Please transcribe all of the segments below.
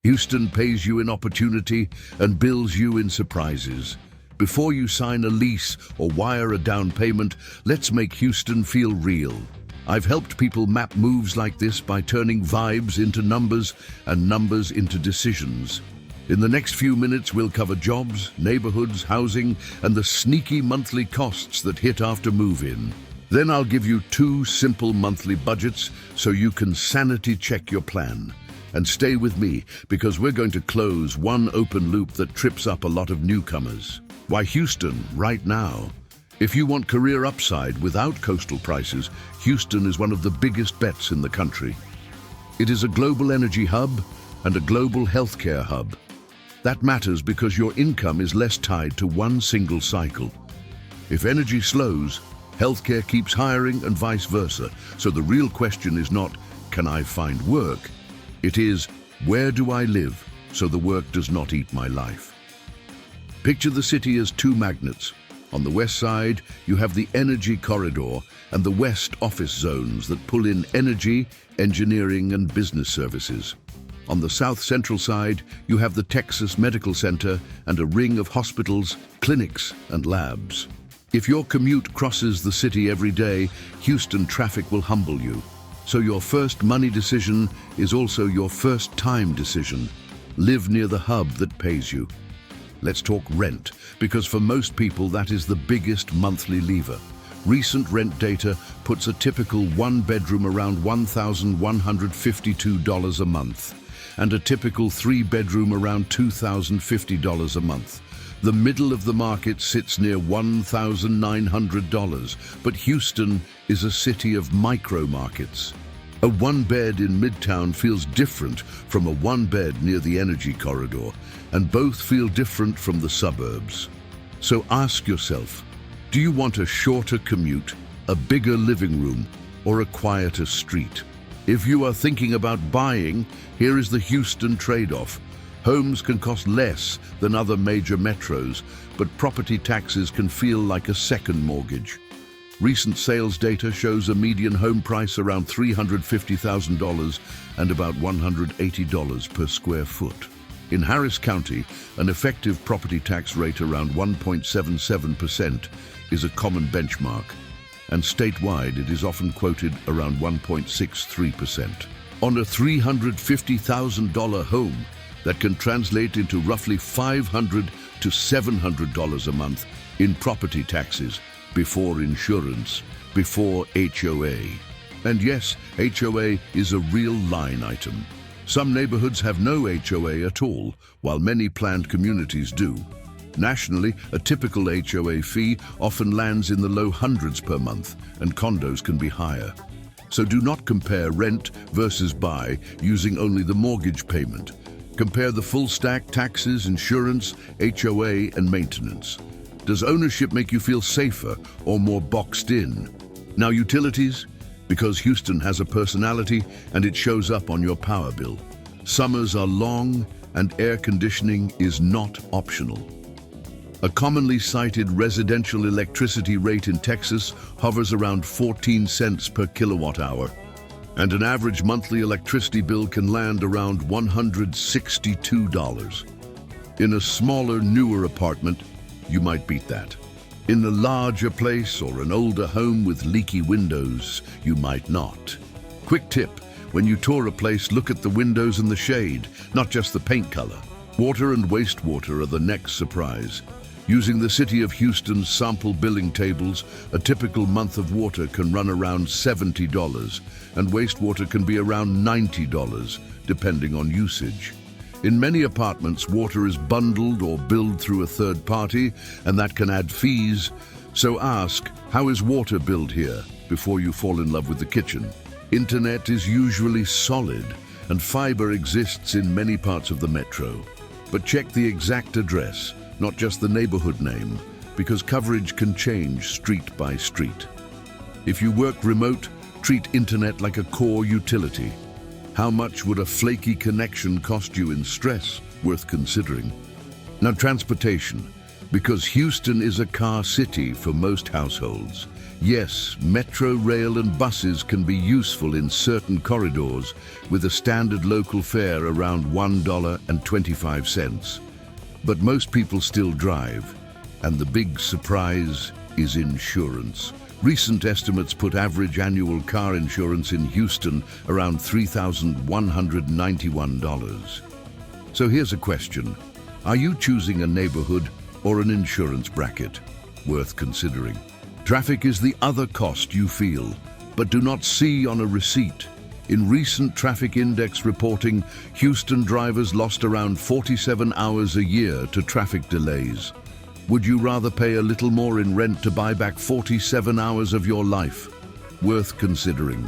Houston pays you in opportunity and bills you in surprises. Before you sign a lease or wire a down payment, let's make Houston feel real. I've helped people map moves like this by turning vibes into numbers and numbers into decisions. In the next few minutes, we'll cover jobs, neighborhoods, housing, and the sneaky monthly costs that hit after move-in. Then I'll give you 2 simple monthly budgets so you can sanity check your plan. And stay with me, because we're going to close one open loop that trips up a lot of newcomers. Why Houston, right now? If you want career upside without coastal prices, Houston is one of the biggest bets in the country. It is a global energy hub and a global healthcare hub. That matters because your income is less tied to one single cycle. If energy slows, healthcare keeps hiring and vice versa. So the real question is not, can I find work? It is, where do I live so the work does not eat my life? Picture the city as 2 magnets. On the west side, you have the energy corridor and the west office zones that pull in energy, engineering, and business services. On the south central side, you have the Texas Medical Center and a ring of hospitals, clinics, and labs. If your commute crosses the city every day, Houston traffic will humble you. So your first money decision is also your first time decision. Live near the hub that pays you. Let's talk rent, because for most people that is the biggest monthly lever. Recent rent data puts a typical 1-bedroom around $1,152 a month, and a typical 3-bedroom around $2,050 a month. The middle of the market sits near $1,900, but Houston is a city of micro-markets. A 1-bed in Midtown feels different from a 1-bed near the energy corridor, and both feel different from the suburbs. So ask yourself, do you want a shorter commute, a bigger living room, or a quieter street? If you are thinking about buying, here is the Houston trade-off. Homes can cost less than other major metros, but property taxes can feel like a second mortgage. Recent sales data shows a median home price around $350,000 and about $180 per square foot. In Harris County, an effective property tax rate around 1.77% is a common benchmark, and statewide it is often quoted around 1.63%. On a $350,000 home, that can translate into roughly $500 to $700 a month in property taxes, before insurance, before HOA. And yes, HOA is a real line item. Some neighborhoods have no HOA at all, while many planned communities do. Nationally, a typical HOA fee often lands in the low hundreds per month, and condos can be higher. So do not compare rent versus buy using only the mortgage payment. Compare the full stack: taxes, insurance, HOA, and maintenance. Does ownership make you feel safer or more boxed in? Now utilities, because Houston has a personality and it shows up on your power bill. Summers are long and air conditioning is not optional. A commonly cited residential electricity rate in Texas hovers around 14 cents per kilowatt hour. And an average monthly electricity bill can land around $162. In a smaller, newer apartment, you might beat that. In a larger place or an older home with leaky windows, you might not. Quick tip, when you tour a place, look at the windows and the shade, not just the paint color. Water and wastewater are the next surprise. Using the City of Houston's sample billing tables, a typical month of water can run around $70, and wastewater can be around $90, depending on usage. In many apartments, water is bundled or billed through a third party, and that can add fees. So ask, how is water billed here, before you fall in love with the kitchen? Internet is usually solid, and fiber exists in many parts of the metro. But check the exact address, not just the neighborhood name, because coverage can change street by street. If you work remote, treat internet like a core utility. How much would a flaky connection cost you in stress? Worth considering. Now transportation, because Houston is a car city for most households. Yes, metro, rail and buses can be useful in certain corridors with a standard local fare around $1.25. But most people still drive, and the big surprise is insurance. Recent estimates put average annual car insurance in Houston around $3,191. So here's a question. Are you choosing a neighborhood or an insurance bracket? Worth considering. Traffic is the other cost you feel, but do not see on a receipt. In recent traffic index reporting, Houston drivers lost around 47 hours a year to traffic delays. Would you rather pay a little more in rent to buy back 47 hours of your life? Worth considering.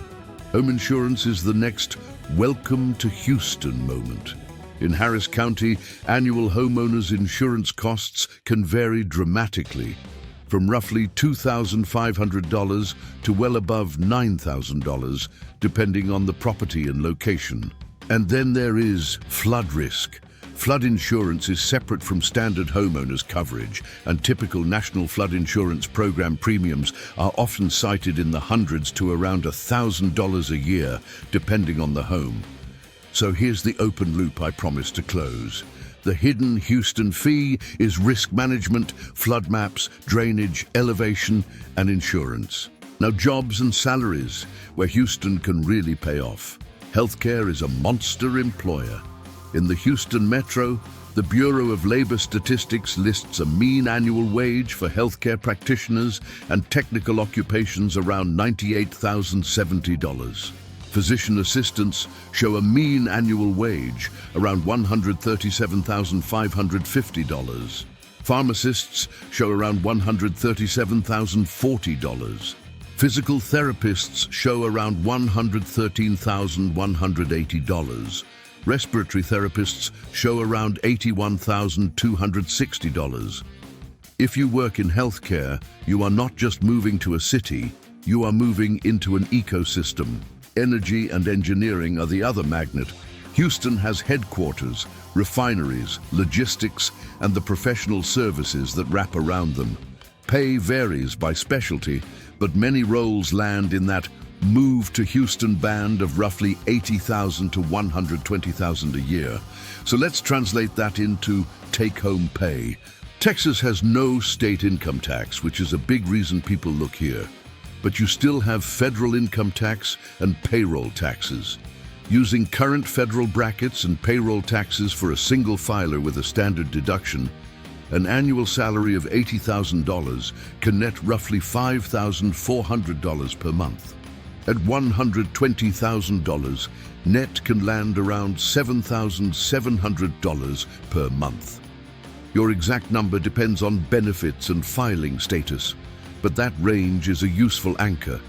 Home insurance is the next welcome to Houston moment. In Harris County, annual homeowners insurance costs can vary dramatically, from roughly $2,500 to well above $9,000, depending on the property and location. And then there is flood risk. Flood insurance is separate from standard homeowners coverage, and typical National Flood Insurance Program premiums are often cited in the hundreds to around $1,000 a year, depending on the home. So here's the open loop I promised to close. The hidden Houston fee is risk management, flood maps, drainage, elevation, and insurance. Now, jobs and salaries, where Houston can really pay off. Healthcare is a monster employer. In the Houston Metro, the Bureau of Labor Statistics lists a mean annual wage for healthcare practitioners and technical occupations around $98,070. Physician assistants show a mean annual wage around $137,550. Pharmacists show around $137,040. Physical therapists show around $113,180. Respiratory therapists show around $81,260. If you work in healthcare, you are not just moving to a city, you are moving into an ecosystem. Energy and engineering are the other magnet. Houston has headquarters, refineries, logistics, and the professional services that wrap around them. Pay varies by specialty, but many roles land in that move to Houston band of roughly $80,000 to $120,000 a year. So let's translate that into take-home pay. Texas has no state income tax, which is a big reason people look here. But you still have federal income tax and payroll taxes. Using current federal brackets and payroll taxes for a single filer with a standard deduction, an annual salary of $80,000 can net roughly $5,400 per month. At $120,000, net can land around $7,700 per month. Your exact number depends on benefits and filing status, but that range is a useful anchor.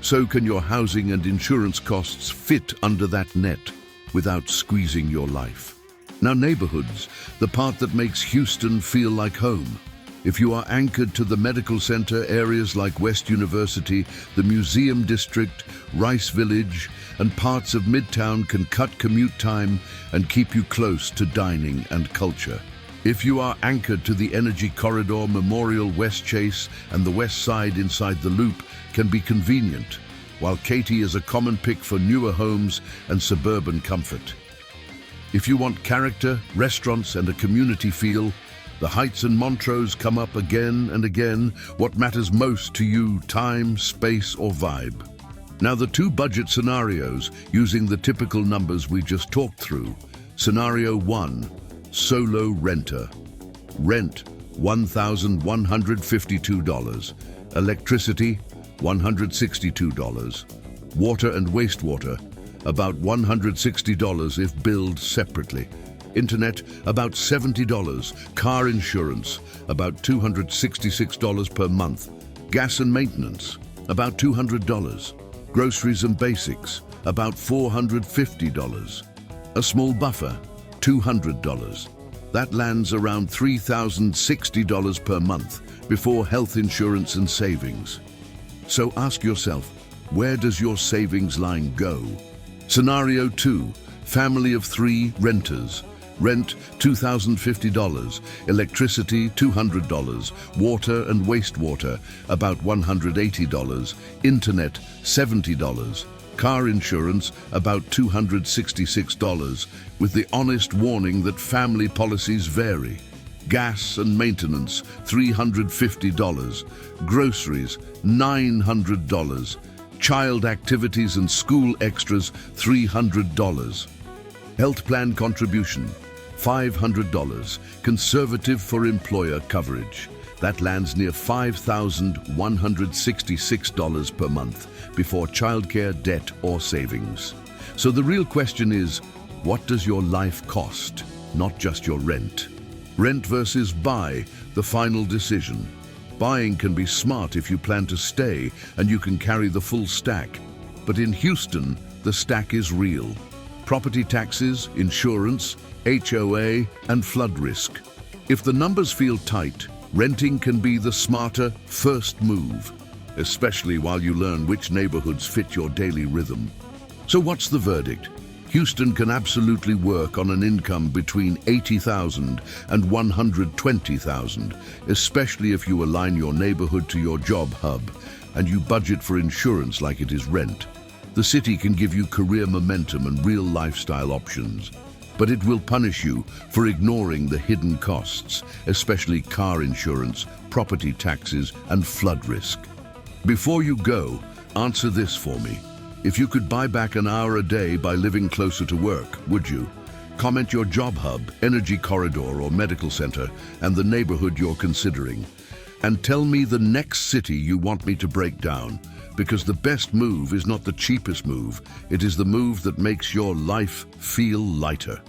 So can your housing and insurance costs fit under that net without squeezing your life? Now, neighborhoods, the part that makes Houston feel like home. If you are anchored to the medical center, areas like West University, the Museum District, Rice Village, and parts of Midtown can cut commute time and keep you close to dining and culture. If you are anchored to the Energy Corridor, Memorial, West Chase, and the West Side inside the Loop can be convenient, while Katy is a common pick for newer homes and suburban comfort. If you want character, restaurants, and a community feel, the Heights and Montrose come up again and again. What matters most to you, time, space, or vibe? Now, the two budget scenarios, using the typical numbers we just talked through. Scenario 1. Solo renter. Rent, $1,152. Electricity, $162. Water and wastewater, about $160 if billed separately. Internet, about $70. Car insurance, about $266 per month. Gas and maintenance, about $200. Groceries and basics, about $450. A small buffer, $200. That lands around $3,060 per month before health insurance and savings. So ask yourself, where does your savings line go? Scenario 2, family of 3 renters. Rent, $2,050. Electricity, $200. Water and wastewater, about $180. Internet, $70. Car insurance, about $266, with the honest warning that family policies vary. Gas and maintenance, $350. Groceries, $900. Child activities and school extras, $300. Health plan contribution, $500. Conservative for employer coverage. That lands near $5,166 per month before childcare, debt, or savings. So the real question is, what does your life cost, not just your rent? Rent versus buy, the final decision. Buying can be smart if you plan to stay and you can carry the full stack. But in Houston, the stack is real. Property taxes, insurance, HOA, and flood risk. If the numbers feel tight, renting can be the smarter first move, especially while you learn which neighborhoods fit your daily rhythm. So what's the verdict? Houston can absolutely work on an income between $80,000 and $120,000, especially if you align your neighborhood to your job hub and you budget for insurance like it is rent. The city can give you career momentum and real lifestyle options, but it will punish you for ignoring the hidden costs, especially car insurance, property taxes, and flood risk. Before you go, answer this for me. If you could buy back an hour a day by living closer to work, would you? Comment your job hub, energy corridor, or medical center, and the neighborhood you're considering. And tell me the next city you want me to break down, because the best move is not the cheapest move, it is the move that makes your life feel lighter.